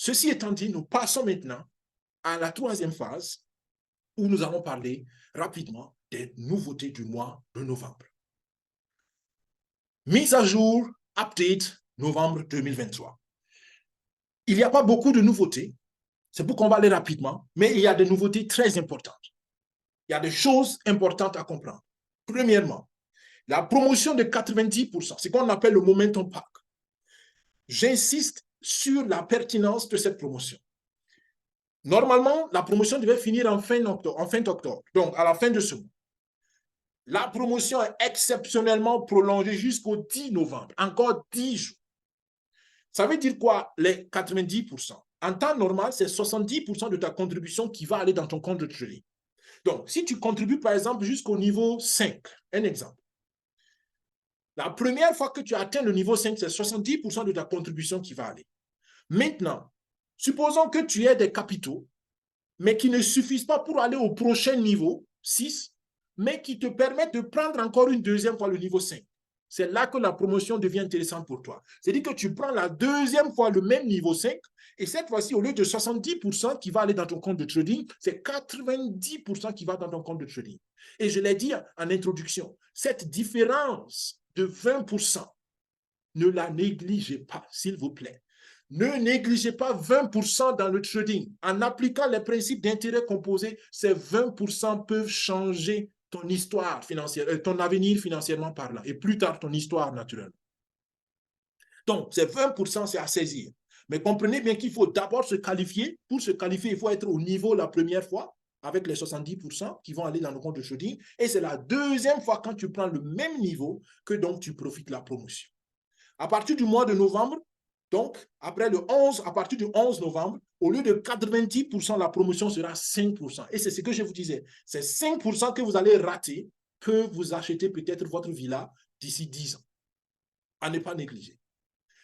Ceci étant dit, nous passons maintenant à la troisième phase où nous allons parler rapidement des nouveautés du mois de novembre. Mise à jour, update, novembre 2023. Il n'y a pas beaucoup de nouveautés, c'est pourquoi on va aller rapidement, mais il y a des nouveautés très importantes. Il y a des choses importantes à comprendre. Premièrement, la promotion de 90%, c'est ce qu'on appelle le Momentum Pack. J'insiste sur la pertinence de cette promotion. Normalement, la promotion devait finir en fin d'octobre, donc à la fin de ce mois. La promotion est exceptionnellement prolongée jusqu'au 10 novembre, encore 10 jours. Ça veut dire quoi, les 90%? En temps normal, c'est 70% de ta contribution qui va aller dans ton compte de trading. Donc, si tu contribues, par exemple, jusqu'au niveau 5, un exemple, la première fois que tu atteins le niveau 5, c'est 70% de ta contribution qui va aller. Maintenant, supposons que tu aies des capitaux, mais qui ne suffisent pas pour aller au prochain niveau, 6, mais qui te permettent de prendre encore une deuxième fois le niveau 5. C'est là que la promotion devient intéressante pour toi. C'est-à-dire que tu prends la deuxième fois le même niveau 5, et cette fois-ci, au lieu de 70% qui va aller dans ton compte de trading, c'est 90% qui va dans ton compte de trading. Et je l'ai dit en introduction, cette différence de 20%, ne la négligez pas, s'il vous plaît. Ne négligez pas 20% dans le trading. En appliquant les principes d'intérêt composé, ces 20% peuvent changer ton histoire financière, ton avenir financièrement parlant, et plus tard ton histoire naturelle. Donc, ces 20%, c'est à saisir. Mais comprenez bien qu'il faut d'abord se qualifier. Pour se qualifier, il faut être au niveau la première fois, avec les 70% qui vont aller dans le compte de trading. Et c'est la deuxième fois, quand tu prends le même niveau, que donc tu profites de la promotion. À partir du mois de novembre, donc après le 11, à partir du 11 novembre, au lieu de 90%, la promotion sera 5%. Et c'est ce que je vous disais, c'est 5% que vous allez rater, que vous achetez peut-être votre villa d'ici 10 ans. À ne pas négliger.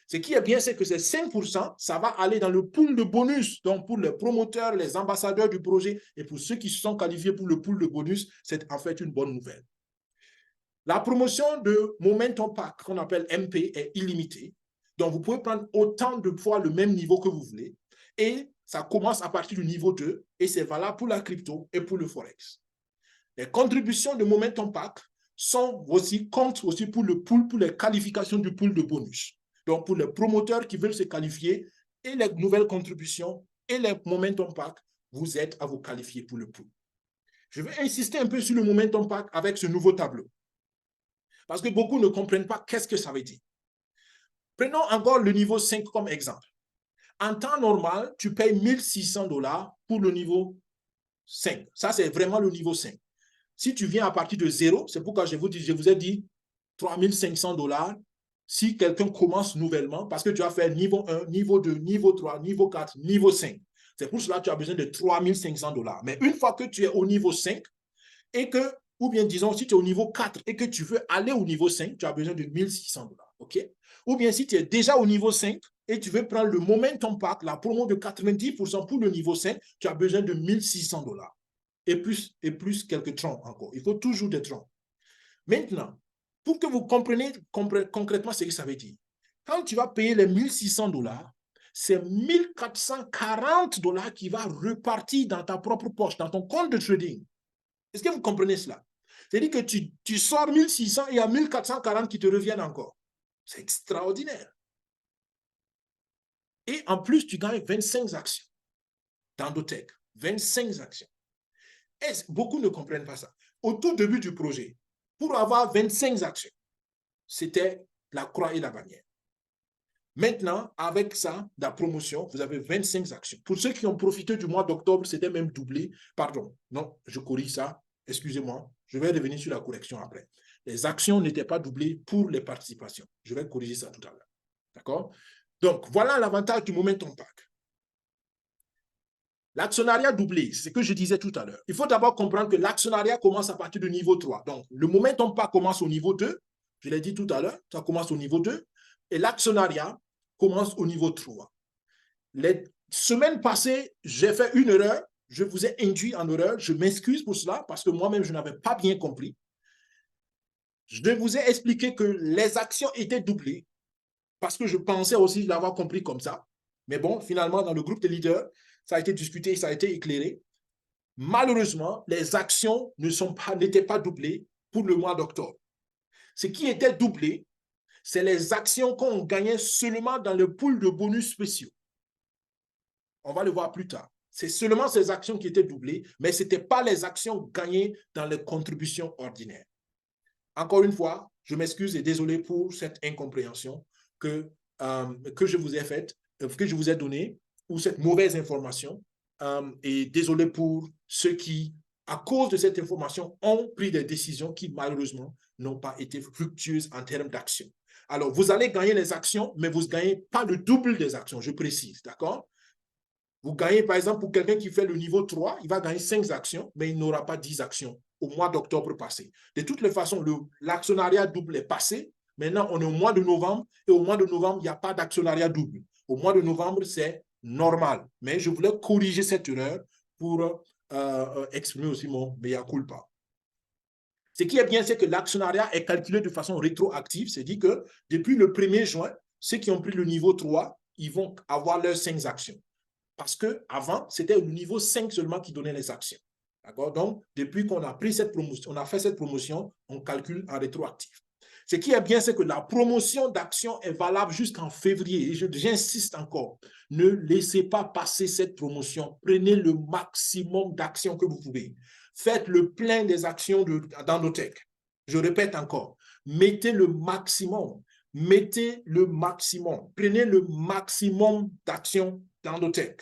Ce qui est bien, c'est que ces 5%, ça va aller dans le pool de bonus. Donc, pour les promoteurs, les ambassadeurs du projet et pour ceux qui se sont qualifiés pour le pool de bonus, c'est en fait une bonne nouvelle. La promotion de Momentum Pack, qu'on appelle MP, est illimitée. Donc, vous pouvez prendre autant de fois le même niveau que vous voulez. Et ça commence à partir du niveau 2 et c'est valable pour la crypto et pour le Forex. Les contributions de Momentum Pack comptent aussi pour le pool, pour les qualifications du pool de bonus. Donc, pour les promoteurs qui veulent se qualifier et les nouvelles contributions et les Momentum Pack, vous êtes à vous qualifier pour le pool. Je vais insister un peu sur le Momentum Pack avec ce nouveau tableau. Parce que beaucoup ne comprennent pas qu'est-ce que ça veut dire. Prenons encore le niveau 5 comme exemple. En temps normal, tu payes 1600 $ pour le niveau 5. Ça, c'est vraiment le niveau 5. Si tu viens à partir de 0, c'est pourquoi je vous ai dit 3500 $ si quelqu'un commence nouvellement, parce que tu as fait niveau 1, niveau 2, niveau 3, niveau 4, niveau 5. C'est pour cela que tu as besoin de 3500 $. Mais une fois que tu es au niveau 5 et que, ou bien disons, si tu es au niveau 4 et que tu veux aller au niveau 5, tu as besoin de 1600 $. OK? Ou bien si tu es déjà au niveau 5 et tu veux prendre le Momentum Pack, la promo de 90% pour le niveau 5, tu as besoin de 1600 $. Et plus quelques troncs encore. Il faut toujours des troncs. Maintenant, pour que vous compreniez concrètement ce que ça veut dire, quand tu vas payer les 1600 $, c'est 1440 $ qui va repartir dans ta propre poche, dans ton compte de trading. Est-ce que vous comprenez cela? C'est-à-dire que tu sors 1600 et il y a 1440 qui te reviennent encore. C'est extraordinaire. Et en plus, tu gagnes 25 actions dans Dotech. 25 actions. Et beaucoup ne comprennent pas ça. Au tout début du projet, pour avoir 25 actions, c'était la croix et la bannière. Maintenant, avec ça, la promotion, vous avez 25 actions. Pour ceux qui ont profité du mois d'octobre, c'était même doublé. Pardon, non, je corrige ça. Excusez-moi, je vais revenir sur la correction après. Les actions n'étaient pas doublées pour les participations. Je vais corriger ça tout à l'heure. D'accord? Donc, voilà l'avantage du Momentum Pack. L'actionnariat doublé, c'est ce que je disais tout à l'heure. Il faut d'abord comprendre que l'actionnariat commence à partir du niveau 3. Donc, le Momentum Pack commence au niveau 2. Je l'ai dit tout à l'heure, ça commence au niveau 2. Et l'actionnariat commence au niveau 3. Les semaines passées, j'ai fait une erreur. Je vous ai induit en erreur. Je m'excuse pour cela parce que moi-même, je n'avais pas bien compris. Je vous ai expliqué que les actions étaient doublées parce que je pensais aussi l'avoir compris comme ça. Mais bon, finalement, dans le groupe des leaders, ça a été discuté, ça a été éclairé. Malheureusement, les actions n'étaient pas doublées pour le mois d'octobre. Ce qui était doublé, c'est les actions qu'on gagnait seulement dans le pool de bonus spéciaux. On va le voir plus tard. C'est seulement ces actions qui étaient doublées, mais ce n'étaient pas les actions gagnées dans les contributions ordinaires. Encore une fois, je m'excuse et désolé pour cette incompréhension que je vous ai faite, que je vous ai donnée, ou cette mauvaise information. Et désolé pour ceux qui, à cause de cette information, ont pris des décisions qui, malheureusement, n'ont pas été fructueuses en termes d'action. Alors, vous allez gagner les actions, mais vous ne gagnez pas le double des actions, je précise, d'accord? Vous gagnez, par exemple, pour quelqu'un qui fait le niveau 3, il va gagner 5 actions, mais il n'aura pas 10 actions au mois d'octobre passé. De toutes les façons, l'actionnariat double est passé. Maintenant, on est au mois de novembre, et au mois de novembre, il n'y a pas d'actionnariat double. Au mois de novembre, c'est normal. Mais je voulais corriger cette erreur pour exprimer aussi mon mea culpa. Ce qui est bien, c'est que l'actionnariat est calculé de façon rétroactive. C'est-à-dire que depuis le 1er juin, ceux qui ont pris le niveau 3, ils vont avoir leurs 5 actions. Parce qu'avant, c'était le niveau 5 seulement qui donnait les actions. D'accord? Donc, depuis qu'on a pris cette promotion, on a fait cette promotion, on calcule en rétroactif. Ce qui est bien, c'est que la promotion d'actions est valable jusqu'en février. Et j'insiste encore, ne laissez pas passer cette promotion. Prenez le maximum d'actions que vous pouvez. Faites le plein des actions d'Endotech. Je répète encore, mettez le maximum. Mettez le maximum. Prenez le maximum d'actions d'Endotech.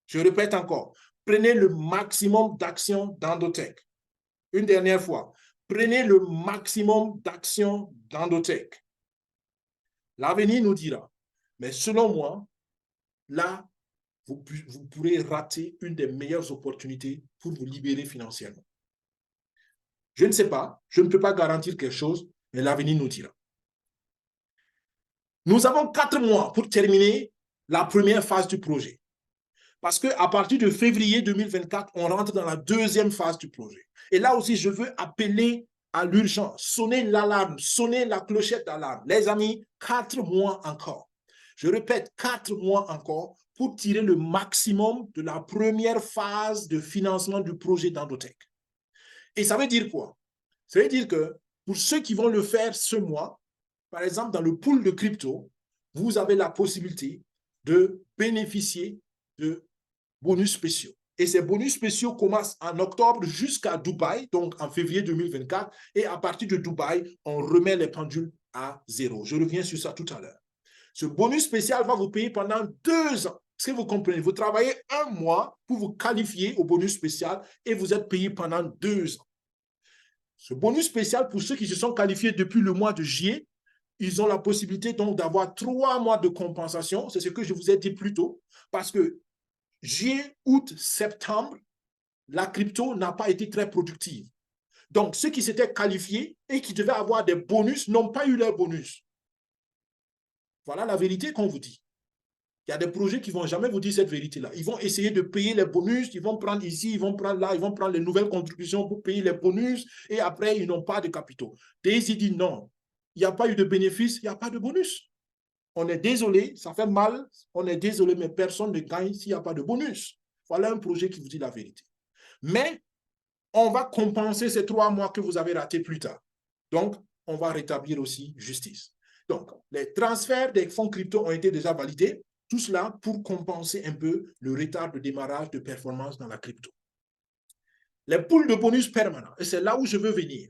Je répète encore, prenez le maximum d'actions d'Endotech. Une dernière fois, prenez le maximum d'actions d'Endotech. L'avenir nous dira. Mais selon moi, là, vous pourrez rater une des meilleures opportunités pour vous libérer financièrement. Je ne sais pas, je ne peux pas garantir quelque chose, mais l'avenir nous dira. Nous avons 4 mois pour terminer la première phase du projet. Parce qu'à partir de février 2024, on rentre dans la deuxième phase du projet. Et là aussi, je veux appeler à l'urgence, sonner l'alarme, sonner la clochette d'alarme. Les amis, 4 mois encore. Je répète, 4 mois encore pour tirer le maximum de la première phase de financement du projet d'Endotech. Et ça veut dire quoi? Ça veut dire que pour ceux qui vont le faire ce mois, par exemple, dans le pool de crypto, vous avez la possibilité de bénéficier de bonus spéciaux. Et ces bonus spéciaux commencent en octobre jusqu'à Dubaï, donc en février 2024. Et à partir de Dubaï, on remet les pendules à 0. Je reviens sur ça tout à l'heure. Ce bonus spécial va vous payer pendant 2 ans. Est-ce que vous comprenez? Vous travaillez 1 mois pour vous qualifier au bonus spécial et vous êtes payé pendant 2 ans. Ce bonus spécial, pour ceux qui se sont qualifiés depuis le mois de juillet, ils ont la possibilité donc d'avoir 3 mois de compensation. C'est ce que je vous ai dit plus tôt. Parce que juillet, août, septembre, la crypto n'a pas été très productive. Donc, ceux qui s'étaient qualifiés et qui devaient avoir des bonus n'ont pas eu leur bonus. Voilà la vérité qu'on vous dit. Il y a des projets qui ne vont jamais vous dire cette vérité-là. Ils vont essayer de payer les bonus, ils vont prendre ici, ils vont prendre là, ils vont prendre les nouvelles contributions pour payer les bonus et après, ils n'ont pas de capitaux. Daisy dit non, il n'y a pas eu de bénéfice, il n'y a pas de bonus. On est désolé, ça fait mal, on est désolé, mais personne ne gagne s'il n'y a pas de bonus. Voilà un projet qui vous dit la vérité. Mais on va compenser ces 3 mois que vous avez ratés plus tard. Donc, on va rétablir aussi justice. Donc, les transferts des fonds crypto ont été déjà validés. Tout cela pour compenser un peu le retard de démarrage de performance dans la crypto. Les pools de bonus permanents, et c'est là où je veux venir.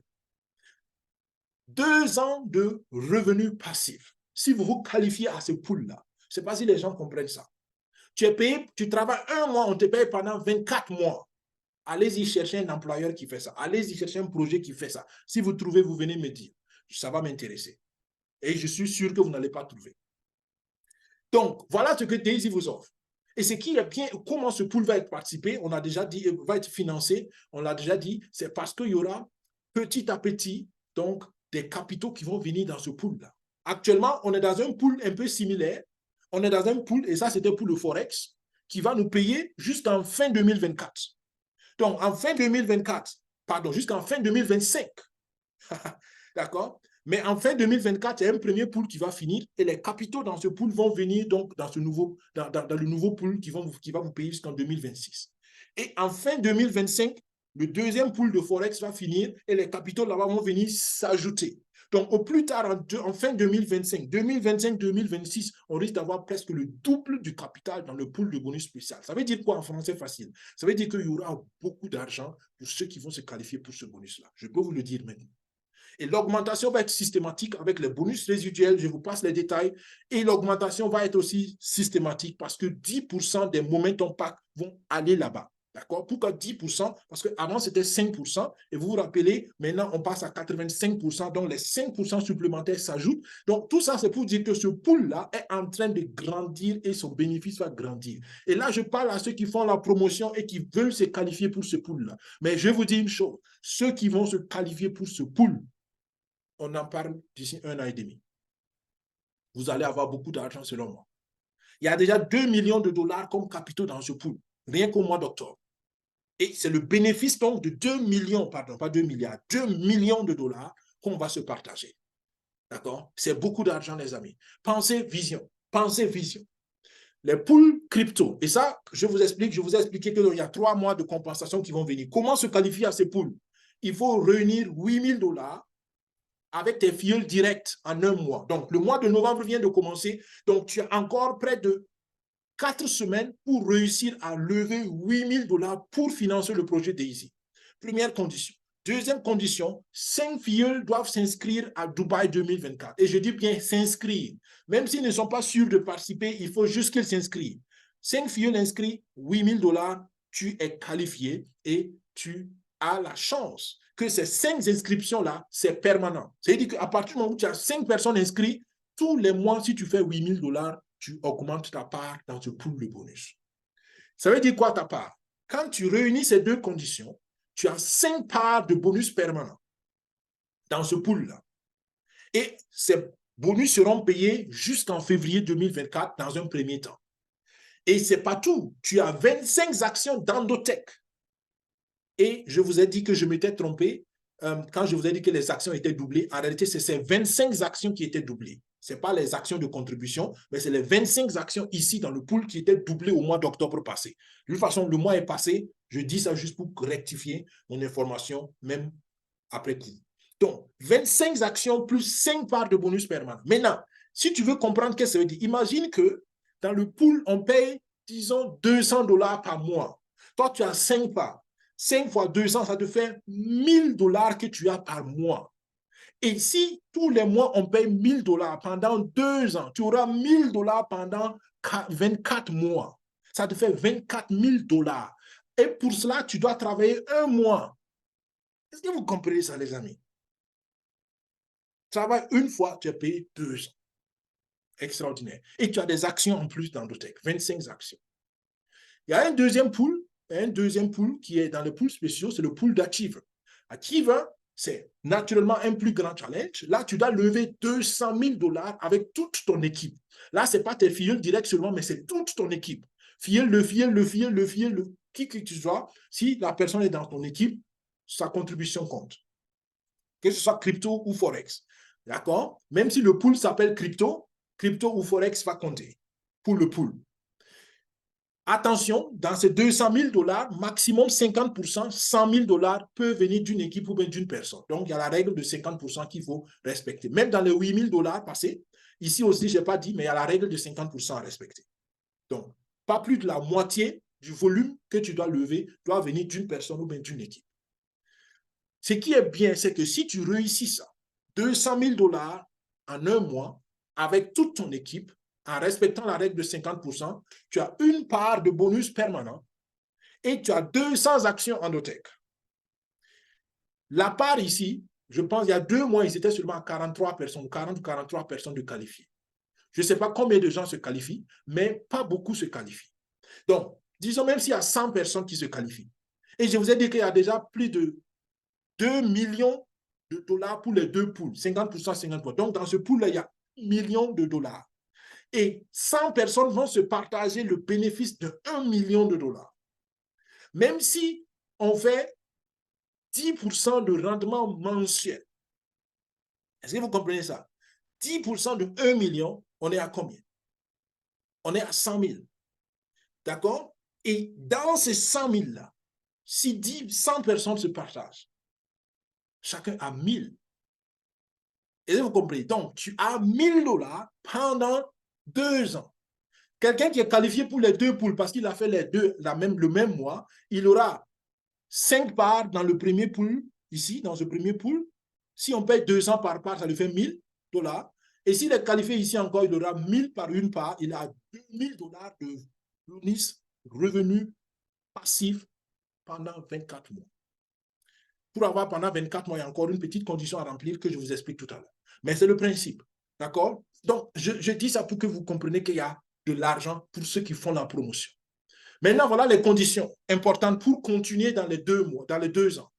2 ans de revenus passifs. Si vous vous qualifiez à ce pool-là, je ne sais pas si les gens comprennent ça. Tu es payé, tu travailles 1 mois, on te paye pendant 24 mois. Allez-y chercher un employeur qui fait ça. Allez-y chercher un projet qui fait ça. Si vous trouvez, vous venez me dire. Ça va m'intéresser. Et je suis sûr que vous n'allez pas trouver. Donc, voilà ce que Daisy vous offre. Et ce qui est bien, comment ce pool va être participé, on a déjà dit, va être financé, on l'a déjà dit, c'est parce qu'il y aura petit à petit, donc, des capitaux qui vont venir dans ce pool-là. Actuellement, on est dans un pool un peu similaire. On est dans un pool, et ça, c'était pour le Forex, qui va nous payer jusqu'en fin 2024. Donc, en fin 2024, pardon, jusqu'en fin 2025, d'accord, Mais en fin 2024, il y a un premier pool qui va finir et les capitaux dans ce pool vont venir donc dans le nouveau pool qui va vous payer jusqu'en 2026. Et en fin 2025, le deuxième pool de Forex va finir et les capitaux là-bas vont venir s'ajouter. Donc, au plus tard, en fin 2025, 2026, on risque d'avoir presque le double du capital dans le pool de bonus spécial. Ça veut dire quoi en français facile? Ça veut dire qu'il y aura beaucoup d'argent pour ceux qui vont se qualifier pour ce bonus-là. Je peux vous le dire maintenant. Et l'augmentation va être systématique avec les bonus résiduels, je vous passe les détails. Et l'augmentation va être aussi systématique parce que 10% des momentum packs vont aller là-bas. D'accord? Pourquoi 10%? Parce qu'avant, c'était 5%. Et vous vous rappelez, maintenant, on passe à 85%. Donc, les 5% supplémentaires s'ajoutent. Donc, tout ça, c'est pour dire que ce pool-là est en train de grandir et son bénéfice va grandir. Et là, je parle à ceux qui font la promotion et qui veulent se qualifier pour ce pool-là. Mais je vous dis une chose, ceux qui vont se qualifier pour ce pool, on en parle d'ici 1 an et demi. Vous allez avoir beaucoup d'argent selon moi. Il y a déjà 2 millions de dollars comme capitaux dans ce pool, rien qu'au mois d'octobre. Et c'est le bénéfice donc de 2 millions, pardon, pas 2 milliards, 2 millions de dollars qu'on va se partager. D'accord? C'est beaucoup d'argent, les amis. Pensez vision. Pensez vision. Les pools crypto, et ça, je vous ai expliqué qu'il y a 3 mois de compensation qui vont venir. Comment se qualifier à ces pools? Il faut réunir 8 000 dollars avec tes filleuls directs en 1 mois. Donc, le mois de novembre vient de commencer. Donc, tu as encore près de 4 semaines pour réussir à lever 8 000 dollars pour financer le projet Daisy. Première condition. Deuxième condition, 5 filleuls doivent s'inscrire à Dubaï 2024. Et je dis bien s'inscrire. Même s'ils ne sont pas sûrs de participer, il faut juste qu'ils s'inscrivent. 5 filleuls inscrits, 8 000 dollars, tu es qualifié et tu as la chance que ces 5 inscriptions-là, c'est permanent. C'est-à-dire qu'à partir du moment où tu as 5 personnes inscrites, tous les mois, si tu fais 8 000 dollars, tu augmentes ta part dans ce pool de bonus. Ça veut dire quoi ta part? Quand tu réunis ces 2 conditions, tu as 5 parts de bonus permanents dans ce pool-là. Et ces bonus seront payés jusqu'en février 2024 dans un premier temps. Et ce n'est pas tout. Tu as 25 actions d'Endotech. Et je vous ai dit que je m'étais trompé quand je vous ai dit que les actions étaient doublées. En réalité, c'est ces 25 actions qui étaient doublées. Ce n'est pas les actions de contribution, mais c'est les 25 actions ici dans le pool qui étaient doublées au mois d'octobre passé. De toute façon, le mois est passé. Je dis ça juste pour rectifier mon information, même après coup. Donc, 25 actions plus 5 parts de bonus permanent. Maintenant, si tu veux comprendre ce que ça veut dire, imagine que dans le pool, on paye, disons, 200 dollars par mois. Toi, tu as 5 parts. 5 fois 200, ça te fait 1000 dollars que tu as par mois. Et si tous les mois, on paye 1000 dollars pendant 2 ans, tu auras 1000 dollars pendant 24 mois. Ça te fait 24 000 dollars. Et pour cela, tu dois travailler 1 mois. Est-ce que vous comprenez ça, les amis? Travaille une fois, tu es payé 2 ans. Extraordinaire. Et tu as des actions en plus dans Endotech, 25 actions. Il y a un deuxième pool qui est dans les pools spéciaux, c'est le pool d'Achiever. Achiever, c'est naturellement un plus grand challenge. Là, tu dois lever 200 000 dollars avec toute ton équipe. Là, ce n'est pas tes filleuls directs seulement, mais c'est toute ton équipe. Filleul, qui que tu sois, si la personne est dans ton équipe, sa contribution compte. Que ce soit crypto ou Forex. D'accord? Même si le pool s'appelle crypto ou Forex va compter pour le pool. Attention, dans ces 200 000 dollars, maximum 50%, 100 000 dollars peut venir d'une équipe ou bien d'une personne. Donc, il y a la règle de 50% qu'il faut respecter. Même dans les 8 000 dollars passés, ici aussi, je n'ai pas dit, mais il y a la règle de 50% à respecter. Donc, pas plus de la moitié du volume que tu dois lever doit venir d'une personne ou bien d'une équipe. Ce qui est bien, c'est que si tu réussis ça, 200 000 dollars en 1 mois, avec toute ton équipe, en respectant la règle de 50%, tu as une part de bonus permanent et tu as 200 actions Endotech. La part ici, je pense, il y a 2 mois, ils étaient seulement à 43 personnes, 40 ou 43 personnes de qualifiés. Je ne sais pas combien de gens se qualifient, mais pas beaucoup se qualifient. Donc, disons même s'il y a 100 personnes qui se qualifient. Et je vous ai dit qu'il y a déjà plus de 2 millions de dollars pour les 2 pools, 50%, 50%. Donc, dans ce pool-là, il y a 1 million de dollars. Et 100 personnes vont se partager le bénéfice de 1 million de dollars. Même si on fait 10% de rendement mensuel, Est-ce que vous comprenez ça? 10% de 1 million, on est à combien? On est à 100 000. D'accord? Et dans ces 100 000-là, si 100 personnes se partagent, chacun a 1000. Et vous comprenez? Donc, tu as 1000 dollars pendant 2 ans. Quelqu'un qui est qualifié pour les 2 poules parce qu'il a fait les deux le même mois, il aura 5 parts dans le premier pool, ici, dans ce premier pool. Si on paye 200 par part, ça lui fait 1000 dollars. Et s'il est qualifié ici encore, il aura 1000 par une part. Il a 2000 dollars de bonus revenu passif pendant 24 mois. Pour avoir pendant 24 mois, il y a encore une petite condition à remplir que je vous explique tout à l'heure. Mais c'est le principe. D'accord? Donc, je dis ça pour que vous compreniez qu'il y a de l'argent pour ceux qui font la promotion. Maintenant, voilà les conditions importantes pour continuer dans les 2 mois, dans les 2 ans.